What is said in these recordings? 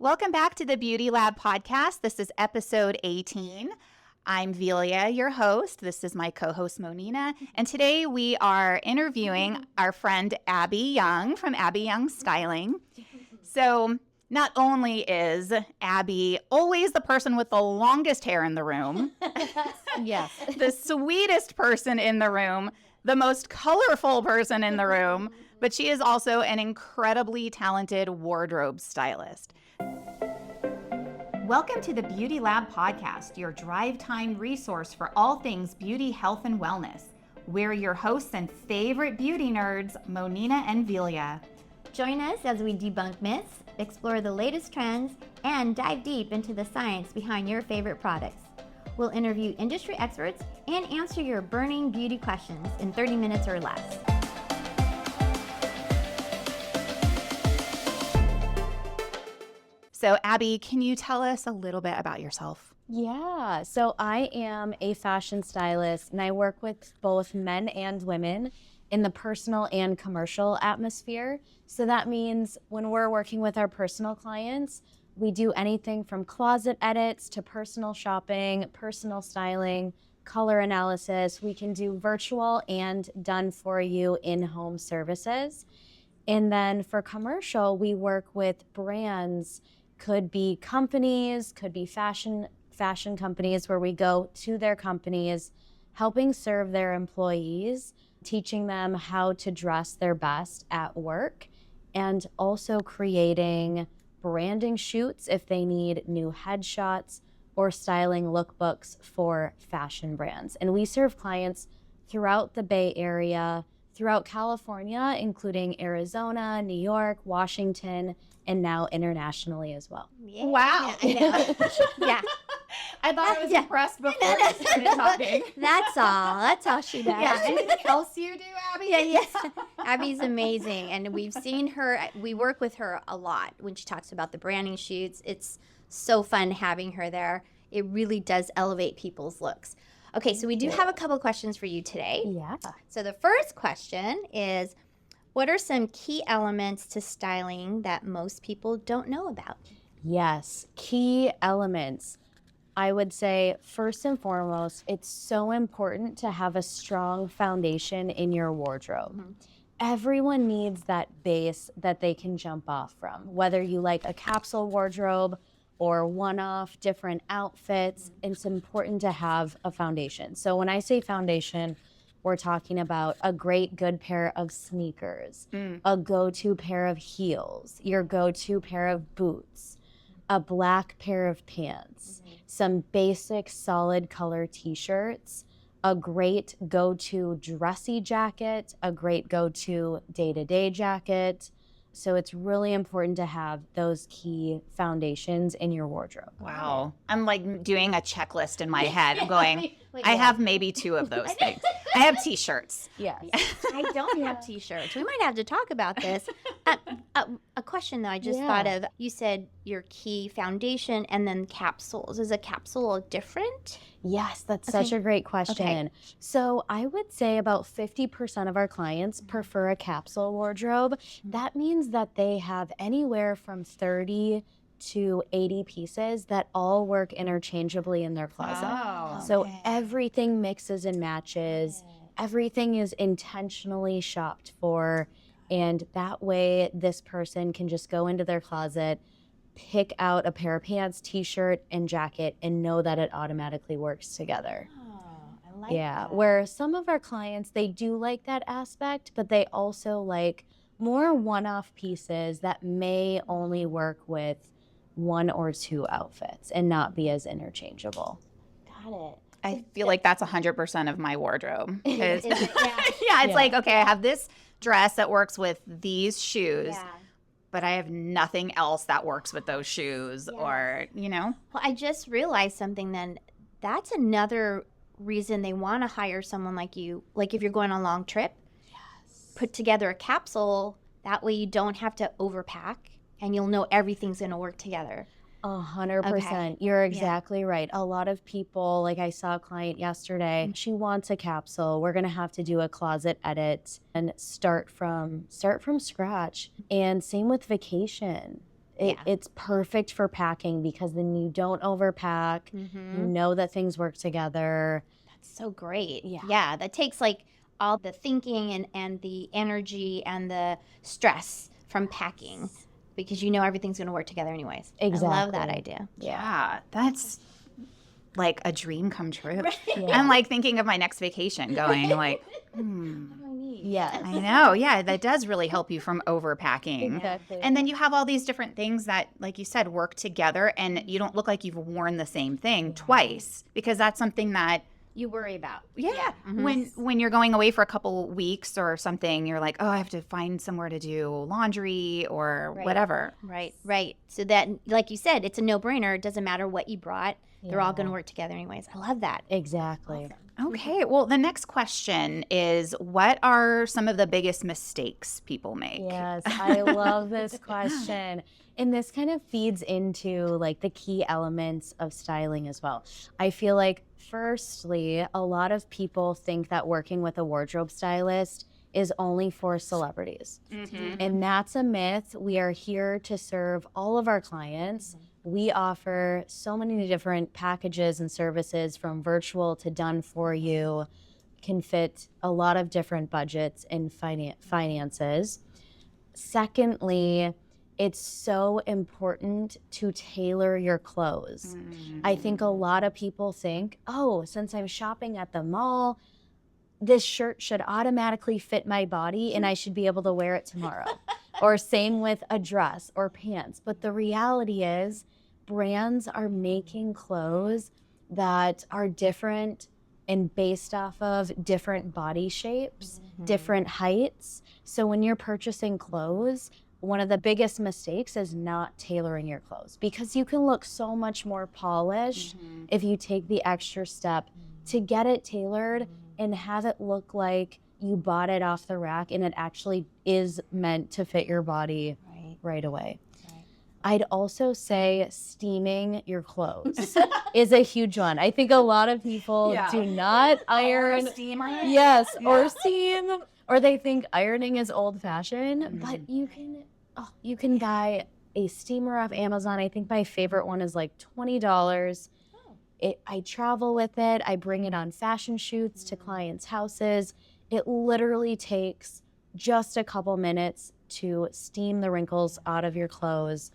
Welcome back to the Beauty Lab podcast. This is episode 18. I'm Velia, your host. This is my co-host Monina. And today we are interviewing our friend Abby Young from Abby Young Styling. So not only is Abby always the person with the longest hair in the room, Yes, the sweetest person in the room, the most colorful person in the room, but she is also an incredibly talented wardrobe stylist. Welcome to the Beauty Lab podcast, your drive time resource for all things beauty, health, and wellness. We're your hosts and favorite beauty nerds, Monina and Velia. join us as we debunk myths, explore the latest trends, and dive deep into the science behind your favorite products. We'll interview industry experts and answer your burning beauty questions in 30 minutes or less. So Abby, can you tell us a little bit about yourself? Yeah, so I am a fashion stylist and I work with both men and women in the personal and commercial atmosphere. So that means when we're working with our personal clients, we do anything from closet edits to personal shopping, personal styling, color analysis. We can do virtual and done for you in-home services. And then for commercial, we work with brands, could be companies, could be fashion companies where we go to their companies, helping serve their employees, teaching them how to dress their best at work, and also creating branding shoots if they need new headshots or styling lookbooks for fashion brands. And we serve clients throughout the Bay Area, throughout California, including Arizona, New York, Washington, and now internationally as well. Yeah. Wow. Yeah. Yeah. I thought I was impressed before we started talking. That's all she does. Yeah, anything else you do, Abby? Yeah. Abby's amazing, and we've seen her. We work with her a lot when she talks about the branding shoots. It's so fun having her there. It really does elevate people's looks. Okay, so we do have a couple questions for you today. Yeah. So the first question is, what are some key elements to styling that most people don't know about? Yes, key elements. I would say first and foremost, it's so important to have a strong foundation in your wardrobe. Mm-hmm. Everyone needs that base that they can jump off from, whether you like a capsule wardrobe or one-off different outfits. It's important to have a foundation. So when I say foundation, we're talking about a great good pair of sneakers, a go-to pair of heels, your go-to pair of boots, a black pair of pants, some basic solid color t-shirts, a great go-to dressy jacket, a great go-to day-to-day jacket. So it's really important to have those key foundations in your wardrobe. Wow. I'm like doing a checklist in my head. I'm going, I have maybe two of those things. I have t-shirts. Yes. I don't have t-shirts. We might have to talk about this. A question though, I just thought of, you said your key foundation and then capsules. Is a capsule different? Yes, that's such a great question. Okay. So I would say about 50% of our clients prefer a capsule wardrobe. That means that they have anywhere from 30 to 80 pieces that all work interchangeably in their closet. Oh. So everything mixes and matches. Everything is intentionally shopped for. And that way this person can just go into their closet, pick out a pair of pants, t-shirt, and jacket, and know that it automatically works together. Oh, I like Yeah, where some of our clients, they do like that aspect, but they also like more one-off pieces that may only work with one or two outfits and not be as interchangeable. Got it. I feel like that's 100% of my wardrobe. Is it? Yeah. Yeah, it's like, okay, I have this dress that works with these shoes, Yeah. but I have nothing else that works with those shoes or, Well, I just realized something then. That's another reason they want to hire someone like you. Like if you're going on a long trip, put together a capsule. That way you don't have to overpack and you'll know everything's going to work together. 100%. You're exactly right. A lot of people, like I saw a client yesterday, she wants a capsule. We're going to have to do a closet edit and start from scratch. And same with vacation. It's perfect for packing because then you don't overpack. Mm-hmm. You know that things work together. That's so great. Yeah. Yeah, that takes like all the thinking and the energy and the stress from packing because you know everything's going to work together anyways. Exactly. I love that idea. Yeah, that's like a dream come true. Yeah. I'm like thinking of my next vacation going like, Yes. I know. Yeah, that does really help you from overpacking. Exactly. And then you have all these different things that, like you said, work together and you don't look like you've worn the same thing twice because that's something that You worry about. when you're going away for a couple weeks or something, you're like, oh, I have to find somewhere to do laundry or whatever. Right. So that, like you said, it's a no-brainer. It doesn't matter what you brought. They're all going to work together anyways. I love that. Exactly. Okay. Well, the next question is, what are some of the biggest mistakes people make? Yes, I love this question. And this kind of feeds into like the key elements of styling as well. I feel like, firstly, a lot of people think that working with a wardrobe stylist is only for celebrities. And that's a myth. We are here to serve all of our clients. We offer so many different packages and services from virtual to done for you, can fit a lot of different budgets and finances. Secondly, it's so important to tailor your clothes. I think a lot of people think, oh, since I'm shopping at the mall, this shirt should automatically fit my body and I should be able to wear it tomorrow. Or same with a dress or pants. But the reality is brands are making clothes that are different and based off of different body shapes, different heights. So when you're purchasing clothes, one of the biggest mistakes is not tailoring your clothes because you can look so much more polished if you take the extra step to get it tailored and have it look like you bought it off the rack and it actually is meant to fit your body right away. I'd also say steaming your clothes is a huge one. I think a lot of people do not iron. Steamer? Yes, or steam, or they think ironing is old-fashioned. But you can buy a steamer off Amazon. I think my favorite one is like $20. I travel with it. I bring it on fashion shoots to clients' houses. It literally takes just a couple minutes to steam the wrinkles out of your clothes.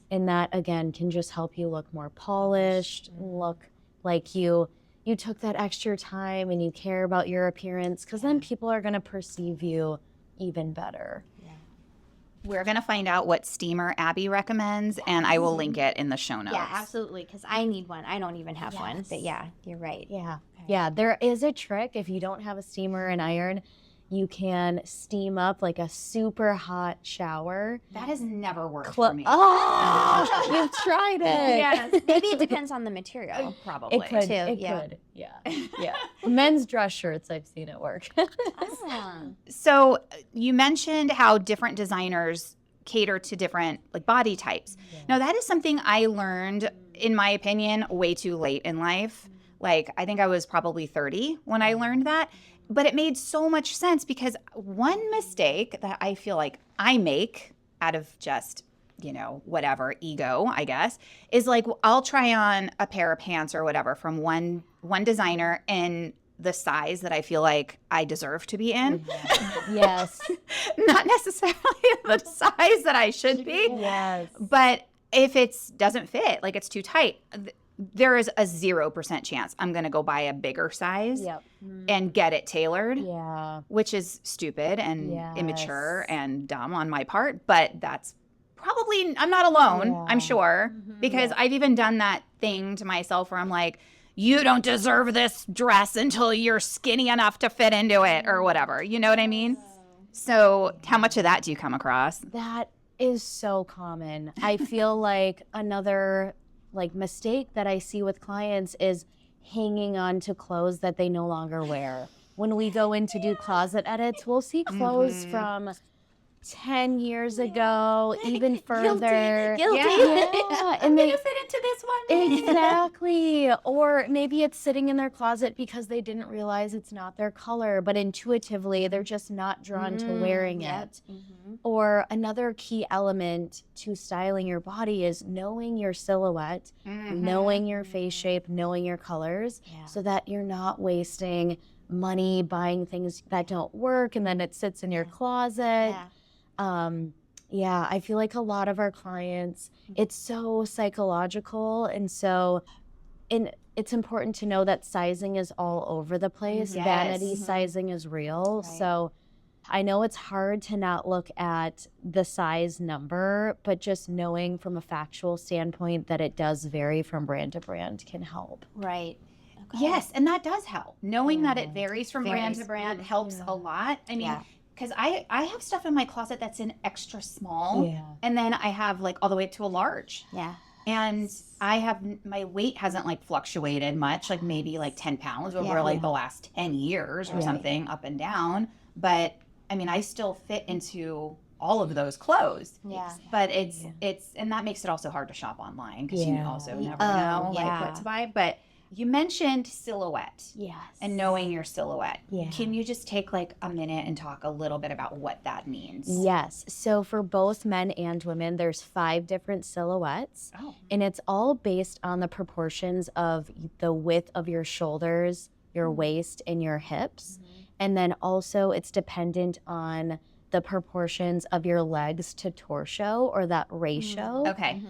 And that, again, can just help you look more polished, look like you took that extra time and you care about your appearance, because then people are going to perceive you even better. We're going to find out what steamer Abby recommends, and I will link it in the show notes. Yeah, absolutely, because I need one. I don't even have one. But yeah, you're right. Yeah, there is a trick. If you don't have a steamer and iron, you can steam up like a super hot shower. That has never worked for me. Oh, you've tried it. Yes. Maybe it depends on the material. Probably. It could. too, It yeah. could. Yeah. Men's dress shirts, I've seen it work. So you mentioned how different designers cater to different like body types. Now that is something I learned, in my opinion, way too late in life. Like I think I was probably 30 when I learned that. But it made so much sense because one mistake that I feel like I make out of just, whatever, ego, I guess, is like I'll try on a pair of pants or whatever from one designer in the size that I feel like I deserve to be in. Yes. Not necessarily the size that I should be. Yes. But if it doesn't fit, like it's too tight, there is a 0% chance I'm going to go buy a bigger size and get it tailored, which is stupid and immature and dumb on my part. But that's probably, I'm not alone, I'm sure, because I've even done that thing to myself where I'm like, you don't deserve this dress until you're skinny enough to fit into it or whatever. You know what I mean? So how much of that do you come across? That is so common. I feel like another mistake that I see with clients is hanging on to clothes that they no longer wear. When we go in to do closet edits, we'll see clothes from 10 years ago, even further. Guilty. Yeah. And they fit into this one. exactly. Or maybe it's sitting in their closet because they didn't realize it's not their color, but intuitively they're just not drawn to wearing it. Or another key element to styling your body is knowing your silhouette, knowing your face shape, knowing your colors, so that you're not wasting money buying things that don't work and then it sits in your closet. I feel like a lot of our clients, it's so psychological, and so it's important to know that sizing is all over the place. Yes. Vanity sizing is real. Right. So I know it's hard to not look at the size number, but just knowing from a factual standpoint that it does vary from brand to brand can help. Right. Okay. Yes, and that does help. Knowing that it varies from brand to brand helps a lot. I mean, because I have stuff in my closet that's in extra small, and then I have like all the way up to a large. Yeah. And I have, my weight hasn't like fluctuated much, like maybe like 10 pounds over like the last 10 years or something, up and down. But I mean, I still fit into all of those clothes. Yeah. But it's, and that makes it also hard to shop online because you also never know like what to buy. But you mentioned silhouette. Yes. And knowing your silhouette. Yeah. Can you just take like a minute and talk a little bit about what that means? Yes. So for both men and women, there's 5 different silhouettes. Oh. And it's all based on the proportions of the width of your shoulders, your waist, and your hips. And then also it's dependent on the proportions of your legs to torso, or that ratio. Okay.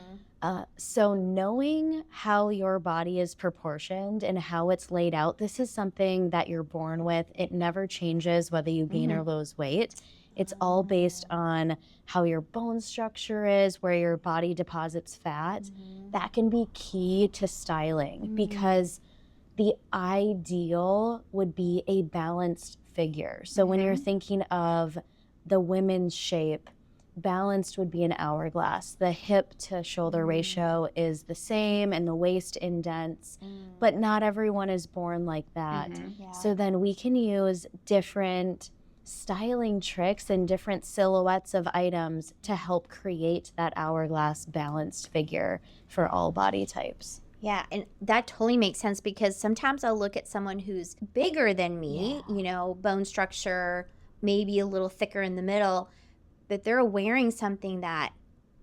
So knowing how your body is proportioned and how it's laid out, this is something that you're born with. It never changes whether you gain or lose weight. It's all based on how your bone structure is, where your body deposits fat. That can be key to styling because the ideal would be a balanced figure. So when you're thinking of the women's shape, balanced would be an hourglass. The hip to shoulder ratio is the same and the waist indents, but not everyone is born like that. So then we can use different styling tricks and different silhouettes of items to help create that hourglass balanced figure for all body types. Yeah, and that totally makes sense because sometimes I'll look at someone who's bigger than me, you know, bone structure, maybe a little thicker in the middle, but they're wearing something that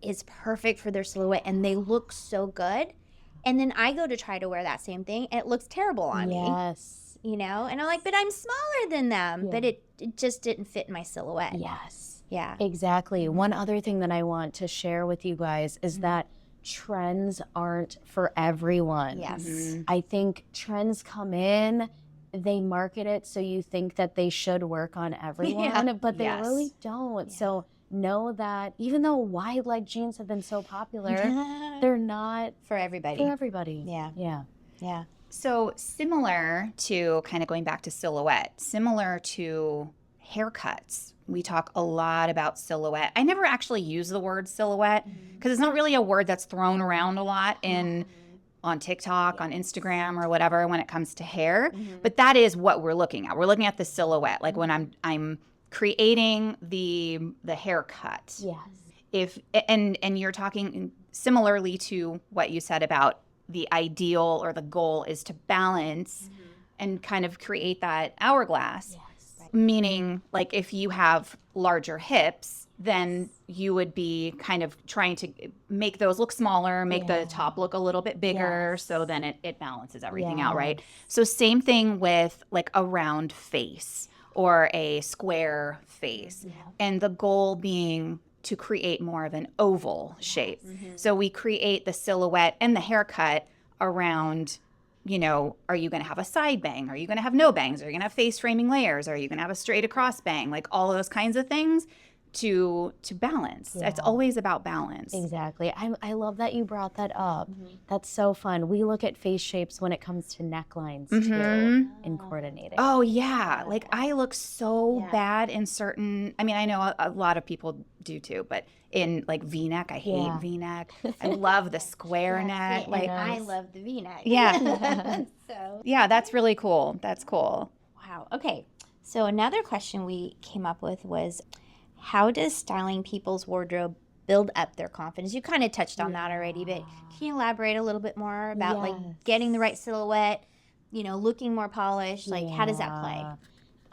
is perfect for their silhouette and they look so good. And then I go to try to wear that same thing and it looks terrible on me. Yes. You know, and I'm like, but I'm smaller than them, but it just didn't fit my silhouette. Yes. Yeah. Exactly. One other thing that I want to share with you guys is that trends aren't for everyone. Yes. I think trends come in, they market it so you think that they should work on everyone, but they really don't. So know that even though wide leg jeans have been so popular, they're not For everybody. for everybody. Yeah. Yeah. Yeah. So similar to kind of going back to silhouette, similar to haircuts, we talk a lot about silhouette. I never actually use the word silhouette because it's not really a word that's thrown around a lot on TikTok, on Instagram or whatever when it comes to hair. But that is what we're looking at. We're looking at the silhouette. Like when I'm creating the haircut. Yes. If and you're talking similarly to what you said about the ideal or the goal is to balance and kind of create that hourglass. Meaning, like, if you have larger hips, then you would be kind of trying to make those look smaller, make the top look a little bit bigger, so then it balances everything out, right? So same thing with, like, a round face or a square face. And the goal being to create more of an oval shape. So we create the silhouette and the haircut around, you know, are you going to have a side bang? Are you going to have no bangs? Are you going to have face framing layers? Are you going to have a straight across bang? Like all of those kinds of things to balance. It's always about balance. Exactly. I love that you brought that up. That's so fun. We look at face shapes when it comes to necklines too in coordinating. Oh yeah. Like I look so bad in certain, I mean, I know a lot of people do too, but in like V-neck, I hate V-neck. I love the square neck. Like I love the V-neck. Yeah. So yeah, that's really cool. That's cool. wow. Okay. So another question we came up with was, how does styling people's wardrobe build up their confidence? You kind of touched on that already, but can you elaborate a little bit more about like getting the right silhouette, looking more polished? Like, how does that play?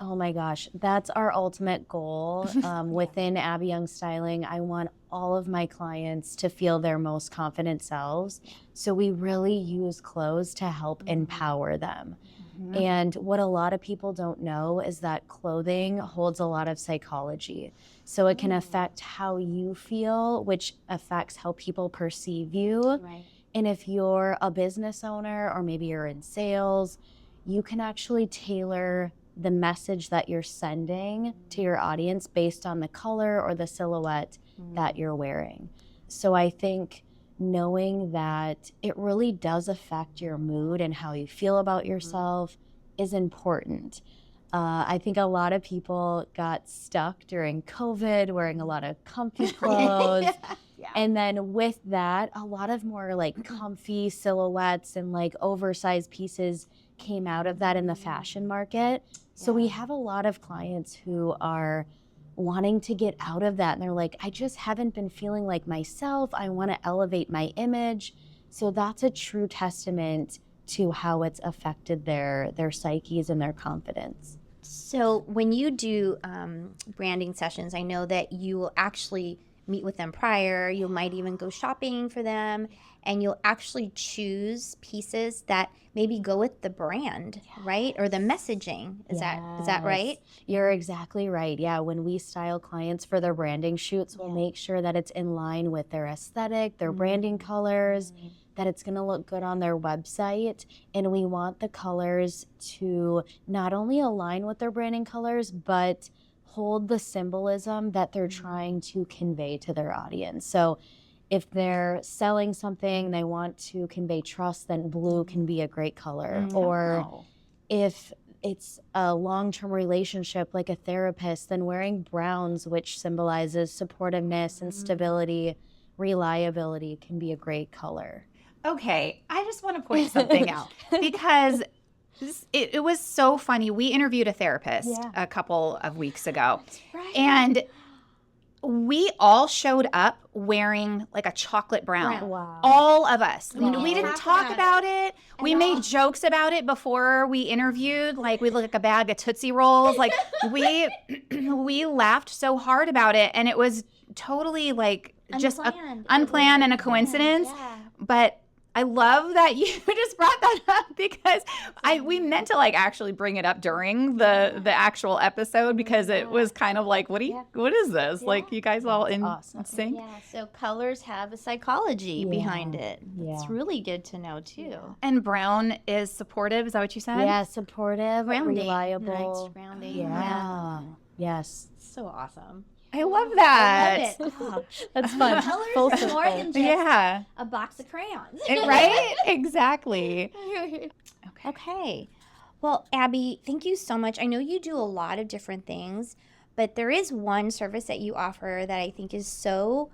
Oh my gosh, that's our ultimate goal within Abby Young Styling. I want all of my clients to feel their most confident selves. So we really use clothes to help empower them. And what a lot of people don't know is that clothing holds a lot of psychology. So it can affect how you feel, which affects how people perceive you. Right. And if you're a business owner or maybe you're in sales, you can actually tailor the message that you're sending to your audience based on the color or the silhouette that you're wearing. So I think knowing that it really does affect your mood and how you feel about yourself is important. I think a lot of people got stuck during COVID wearing a lot of comfy clothes. And then with that, a lot of more like comfy silhouettes and like oversized pieces came out of that in the fashion market. So we have a lot of clients who are wanting to get out of that. And they're like, I just haven't been feeling like myself. I want to elevate my image. So that's a true testament to how it's affected their psyches and their confidence. So when you do branding sessions, I know that you will actually meet with them prior. You might even go shopping for them, and you'll actually choose pieces that maybe go with the brand, right? Or the messaging. Is that right? You're exactly right. Yeah, when we style clients for their branding shoots, we'll make sure that it's in line with their aesthetic, their branding colors, that it's going to look good on their website. And we want the colors to not only align with their branding colors, but hold the symbolism that they're trying to convey to their audience. So if they're selling something, they want to convey trust, then blue can be a great color. Or if it's a long-term relationship like a therapist, then wearing browns, which symbolizes supportiveness and stability, reliability, can be a great color. Okay, I just want to point something out because it was so funny. We interviewed a therapist a couple of weeks ago, and we all showed up wearing like a chocolate brown. Wow. All of us. We didn't talk about it. We made jokes about it before we interviewed. Like we looked like a bag of Tootsie Rolls. Like we laughed so hard about it, and it was totally like just unplanned and a coincidence. But I love that you just brought that up because we meant to like actually bring it up during the actual episode because it was kind of like, what is this? Like you guys all in sync? Yeah, so colors have a psychology behind it. It's really good to know too. And brown is supportive, is that what you said? Yeah, supportive, Rounding. reliable. Nice rounding. Yeah. Yes. So awesome. I love that. I love it. Oh. That's fun. Colors are more than just a box of crayons. Right? Exactly. Okay. Well, Abby, thank you so much. I know you do a lot of different things, but there is one service that you offer that I think is so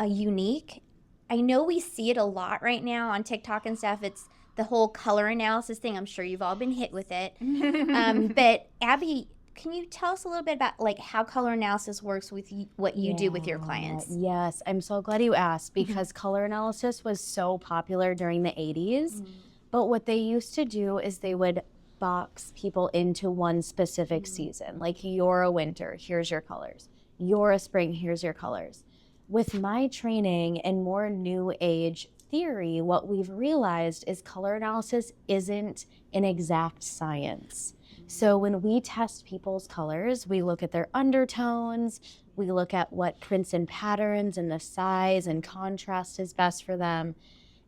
unique. I know we see it a lot right now on TikTok and stuff. It's the whole color analysis thing. I'm sure you've all been hit with it. But Abby, can you tell us a little bit about like how color analysis works with what you do with your clients? Yes, I'm so glad you asked because color analysis was so popular during the 80s. But what they used to do is they would box people into one specific season. Like you're a winter, here's your colors. You're a spring, here's your colors. With my training and more new age theory, what we've realized is color analysis isn't an exact science. So when we test people's colors, we look at their undertones, we look at what prints and patterns and the size and contrast is best for them.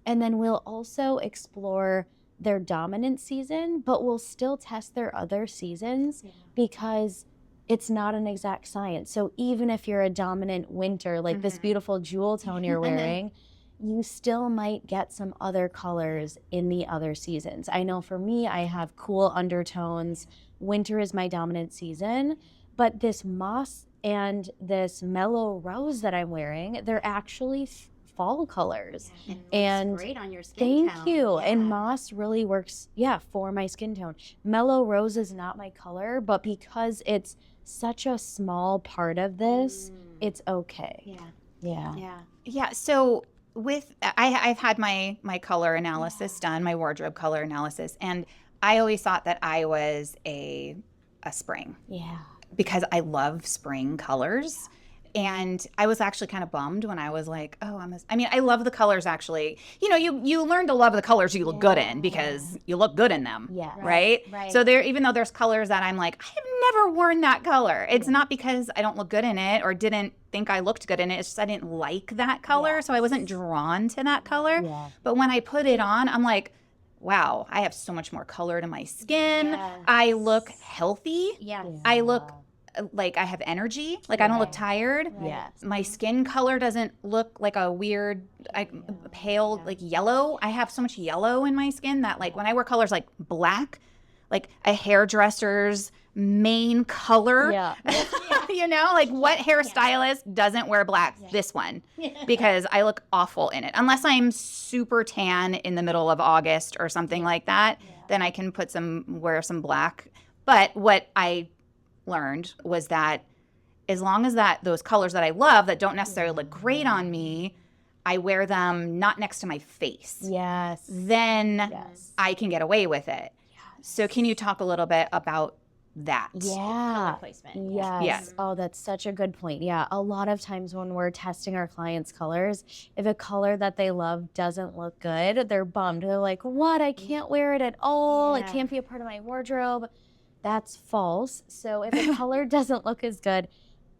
And then we'll also explore their dominant season, but we'll still test their other seasons because it's not an exact science. So even if you're a dominant winter, like this beautiful jewel tone you're wearing, you still might get some other colors in the other seasons. I know for me, I have cool undertones. Winter is my dominant season, but this moss and this mellow rose that I'm wearing, they're actually fall colors. And it's great on your skin tone. Thank you. And moss really works, for my skin tone. Mellow rose is not my color, but because it's such a small part of this, it's okay. Yeah. Yeah. Yeah. Yeah. So I've had my color analysis done, my wardrobe color analysis, and I always thought that I was a spring Yeah. because I love spring colors. And I was actually kind of bummed when I was like, oh, I mean, I love the colors actually. You know, you learn to love the colors you look good in because you look good in them. Yeah. Right? Right. So even though there's colors that I'm like, I have never worn that color. It's not because I don't look good in it or didn't think I looked good in it. It's just I didn't like that color. So I wasn't drawn to that color. Yeah. But when I put it on, I'm like, wow, I have so much more color to my skin. Yes. I look healthy. Yes. I look like I have energy. Like I don't look tired. Yes. My skin color doesn't look like a weird, pale, like yellow. I have so much yellow in my skin that like when I wear colors like black, like a hairdresser's main color. Yeah. You know, like what hairstylist doesn't wear black? This one, because I look awful in it. Unless I'm super tan in the middle of August or something like that, then I can wear some black. But what I learned was that as long as those colors that I love that don't necessarily look great on me, I wear them not next to my face. Yes. Then I can get away with it. So can you talk a little bit about that? Yeah. Placement. Yes. Yeah. Oh, that's such a good point. Yeah. A lot of times when we're testing our clients' colors, if a color that they love doesn't look good, they're bummed. They're like, what? I can't wear it at all. It can't be a part of my wardrobe. That's false. So if a color doesn't look as good,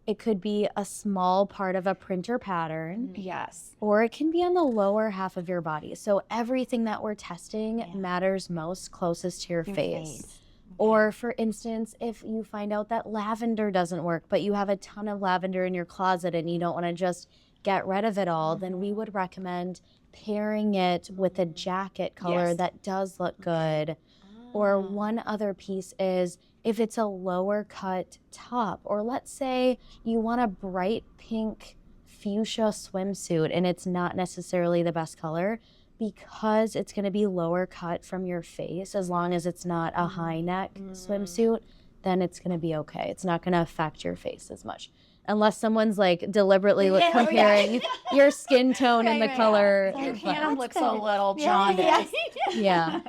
it could be a small part of a printer pattern. Yes. Or it can be on the lower half of your body. So everything that we're testing matters most closest to your face. Or for instance, if you find out that lavender doesn't work, but you have a ton of lavender in your closet and you don't want to just get rid of it all, then we would recommend pairing it with a jacket color that does look good. Or one other piece is if it's a lower cut top, or let's say you want a bright pink fuchsia swimsuit and it's not necessarily the best color, because it's going to be lower cut from your face, as long as it's not a high neck swimsuit, then it's going to be okay. It's not going to affect your face as much. Unless someone's like deliberately comparing your skin tone and the color. Your hand looks a little jaundiced. Yeah.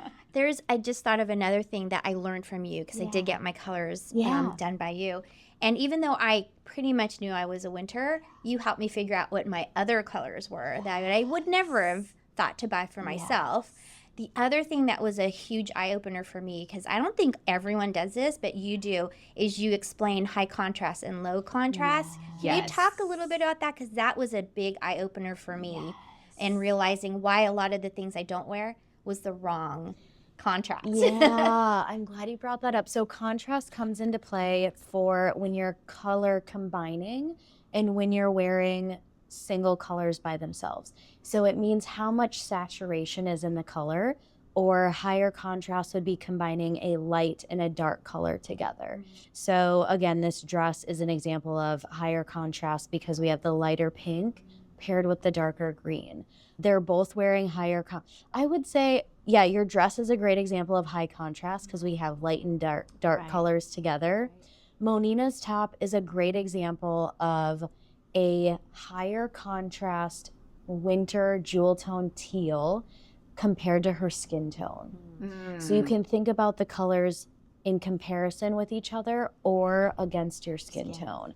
I just thought of another thing that I learned from you because I did get my colors done by you. And even though I pretty much knew I was a winter, you helped me figure out what my other colors were that I would never have thought to buy for myself. The other thing that was a huge eye-opener for me, because I don't think everyone does this, but you do, is you explain high contrast and low contrast. Can you talk a little bit about that? Because that was a big eye-opener for me in realizing why a lot of the things I don't wear was the wrong contrast. Yeah, I'm glad you brought that up. So contrast comes into play for when you're color combining and when you're wearing single colors by themselves. So it means how much saturation is in the color, or higher contrast would be combining a light and a dark color together. So again, this dress is an example of higher contrast because we have the lighter pink paired with the darker green. They're both wearing higher I would say, yeah, your dress is a great example of high contrast because we have light and dark colors together. Monina's top is a great example of a higher contrast winter jewel tone teal compared to her skin tone. So you can think about the colors in comparison with each other or against your skin tone.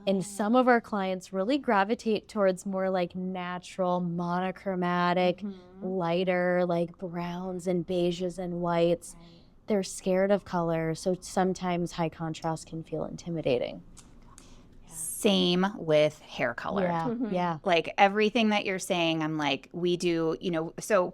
And some of our clients really gravitate towards more like natural, monochromatic, lighter, like browns and beiges and whites. They're scared of color, so sometimes high contrast can feel intimidating. Same with hair color. Yeah. Like everything that you're saying, I'm like, we do, so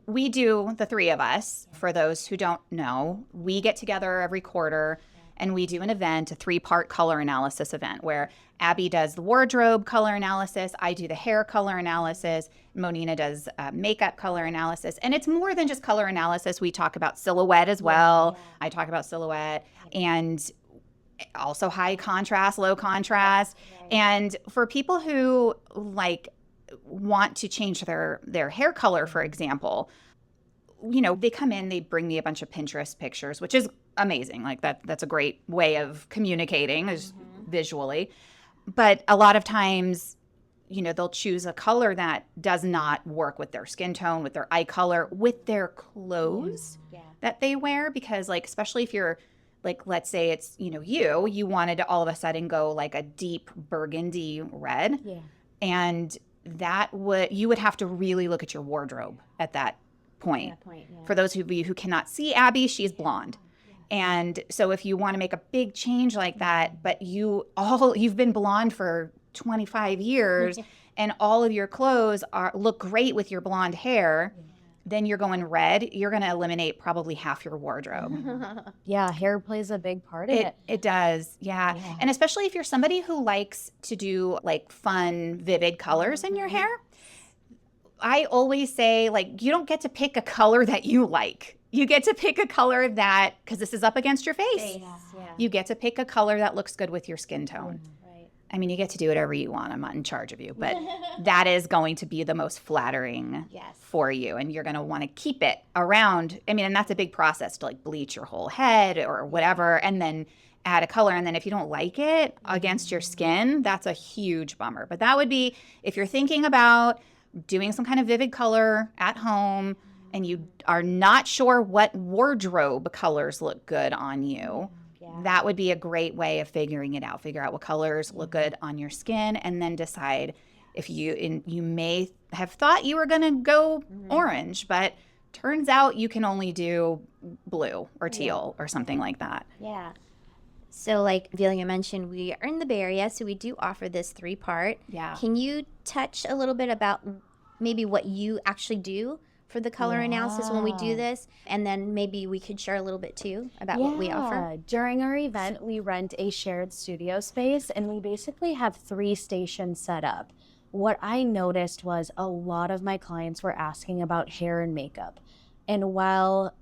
we do, the three of us, for those who don't know, we get together every quarter and we do an event, a 3-part color analysis event where Abby does the wardrobe color analysis, I do the hair color analysis, Monina does makeup color analysis. And it's more than just color analysis. We talk about silhouette as well. I talk about silhouette and also high contrast, low contrast. And for people who like want to change their hair color, for example, they come in, they bring me a bunch of Pinterest pictures, which is amazing. Like that's a great way of communicating is visually. But a lot of times, they'll choose a color that does not work with their skin tone, with their eye color, with their clothes that they wear. Because like, especially if you're like, let's say it's, you wanted to all of a sudden go like a deep burgundy red. Yeah. And you would have to really look at your wardrobe at that point. For those of you who cannot see Abby, she's blonde. And so if you want to make a big change like that, but you've been blonde for 25 years and all of your clothes look great with your blonde hair, then you're going red, you're going to eliminate probably half your wardrobe. Yeah, hair plays a big part in it. It does, yeah. And especially if you're somebody who likes to do like fun, vivid colors in your hair, I always say, like, you don't get to pick a color that you like. You get to pick a color that, because this is up against your face, you get to pick a color that looks good with your skin tone. Right. I mean, you get to do whatever you want. I'm not in charge of you, but that is going to be the most flattering for you. And you're going to want to keep it around. I mean, and that's a big process to like bleach your whole head or whatever, and then add a color. And then if you don't like it against your skin, that's a huge bummer. But that would be, if you're thinking about doing some kind of vivid color at home and you are not sure what wardrobe colors look good on you, that would be a great way of figuring it out. Figure out what colors look good on your skin, and then decide if you may have thought you were going to go orange, but turns out you can only do blue or teal or something like that. Yeah. So like Velia mentioned, we are in the Bay Area, so we do offer this 3-part. Yeah. Can you touch a little bit about maybe what you actually do for the color analysis when we do this? And then maybe we could share a little bit too about what we offer. During our event, we rent a shared studio space, and we basically have 3 stations set up. What I noticed was a lot of my clients were asking about hair and makeup. And while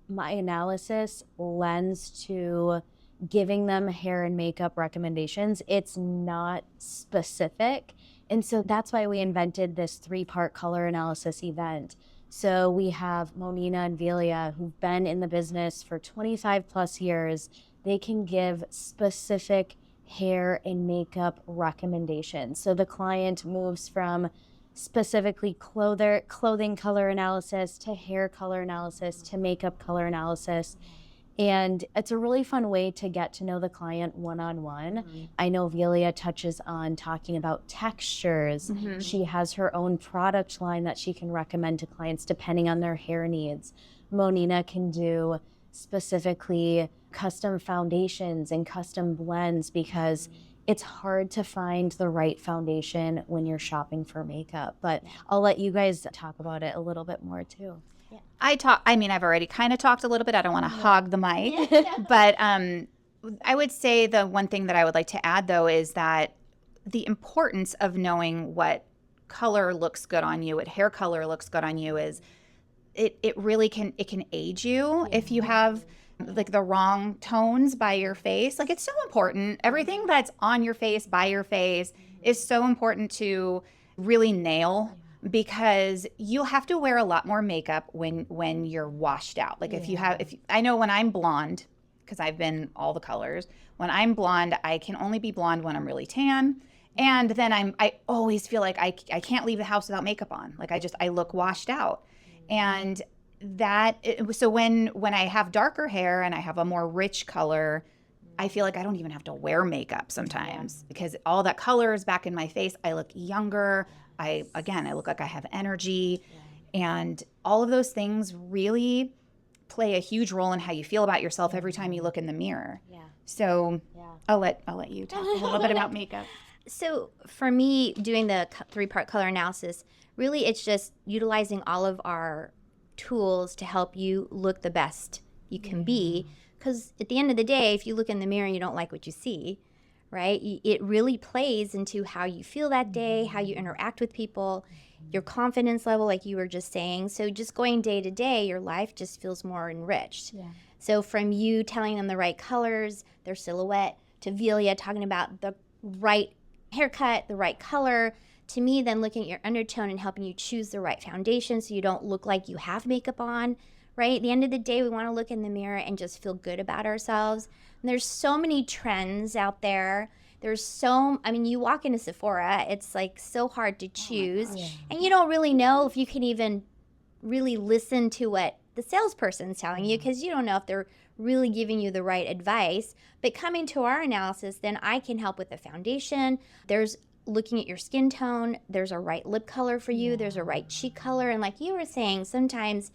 my analysis lends to giving them hair and makeup recommendations, it's not specific. And so that's why we invented this 3-part color analysis event. So we have Monina and Velia, who've been in the business for 25 plus years. They can give specific hair and makeup recommendations. So the client moves from specifically clothing color analysis to hair color analysis to makeup color analysis. And it's a really fun way to get to know the client one-on-one. I know Velia touches on talking about textures. She has her own product line that she can recommend to clients depending on their hair needs. Monina can do specifically custom foundations and custom blends because it's hard to find the right foundation when you're shopping for makeup. But I'll let you guys talk about it a little bit more too. I've already kind of talked a little bit. I don't want to hog the mic, but I would say the one thing that I would like to add though is that the importance of knowing what color looks good on you, what hair color looks good on you is it really can age you if you have like the wrong tones by your face. Like it's so important. Everything that's on your face, by your face is so important to really nail. Because you'll have to wear a lot more makeup when you're washed out. Like I know when I'm blonde, because I've been all the colors, when I'm blonde, I can only be blonde when I'm really tan. And then I always feel like I can't leave the house without makeup on. Like I look washed out. And so when I have darker hair and I have a more rich color, I feel like I don't even have to wear makeup sometimes because all that color is back in my face. I look younger. I look like I have energy, and all of those things really play a huge role in how you feel about yourself every time you look in the mirror. Yeah. So I'll let you talk a little bit about makeup. So for me, doing the 3-part color analysis, really it's just utilizing all of our tools to help you look the best you can be. Because at the end of the day, if you look in the mirror and you don't like what you see, right? It really plays into how you feel that day, how you interact with people, your confidence level, like you were just saying. So just going day to day, your life just feels more enriched. Yeah. So from you telling them the right colors, their silhouette, to Velia talking about the right haircut, the right color, to me, then looking at your undertone and helping you choose the right foundation so you don't look like you have makeup on, right? At the end of the day, we want to look in the mirror and just feel good about ourselves. And there's so many trends out there. You walk into Sephora, it's like so hard to choose. And you don't really know if you can even really listen to what the salesperson's telling you, because you don't know if they're really giving you the right advice. But coming to our analysis, then I can help with the foundation. There's looking at your skin tone. There's a right lip color for you. There's a right cheek color. And like you were saying, sometimes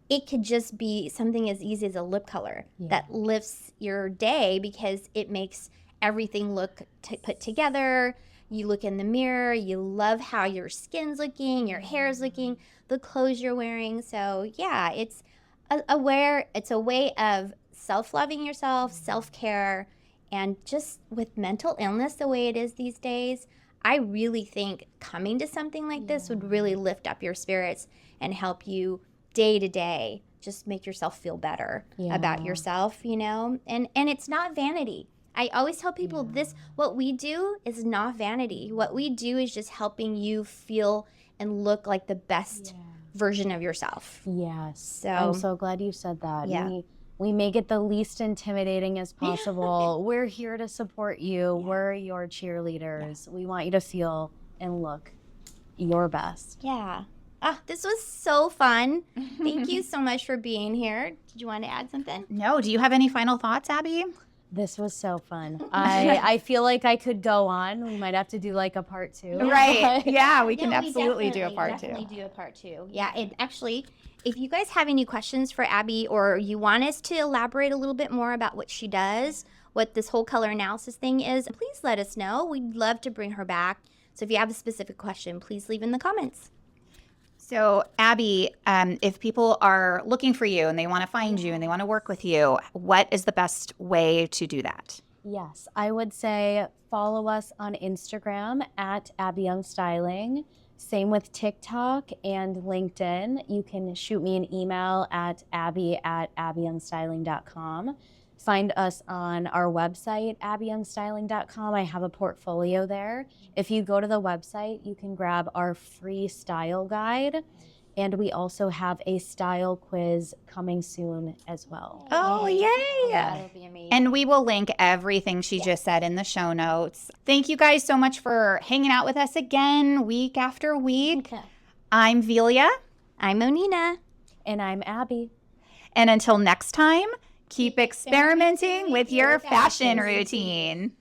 it could just be something as easy as a lip color that lifts your day because it makes everything look put together. You look in the mirror, you love how your skin's looking, your hair's looking, the clothes you're wearing. So yeah, it's a way of self-loving yourself, self-care, and just with mental illness the way it is these days, I really think coming to something like this would really lift up your spirits and help you day to day, just make yourself feel better about yourself, and it's not vanity. I always tell people what we do is not vanity. What we do is just helping you feel and look like the best version of yourself. Yes. So I'm so glad you said that. Yeah. We make it the least intimidating as possible. We're here to support you. We're your cheerleaders. We want you to feel and look your best. Yeah. This was so fun. Thank you so much for being here. Did you want to add something? No. Do you have any final thoughts, Abby? This was so fun. I feel like I could go on. We might have to do like a part 2. Right. Yeah, we can absolutely do a part 2. Definitely do a part 2. Yeah, and actually, if you guys have any questions for Abby or you want us to elaborate a little bit more about what she does, what this whole color analysis thing is, please let us know. We'd love to bring her back. So if you have a specific question, please leave in the comments. So, Abby, if people are looking for you and they want to find you and they want to work with you, what is the best way to do that? Yes, I would say follow us on Instagram at Abby Young Styling. Same with TikTok and LinkedIn. You can shoot me an email at abby@abbyyoungstyling.com. Find us on our website, abbyyoungstyling.com. I have a portfolio there. If you go to the website, you can grab our free style guide. And we also have a style quiz coming soon as well. Oh, yay! That'll be amazing. And we will link everything she just said in the show notes. Thank you guys so much for hanging out with us again week after week. I'm Velia. I'm Monina. And I'm Abby. And until next time, keep experimenting with your fashion routine.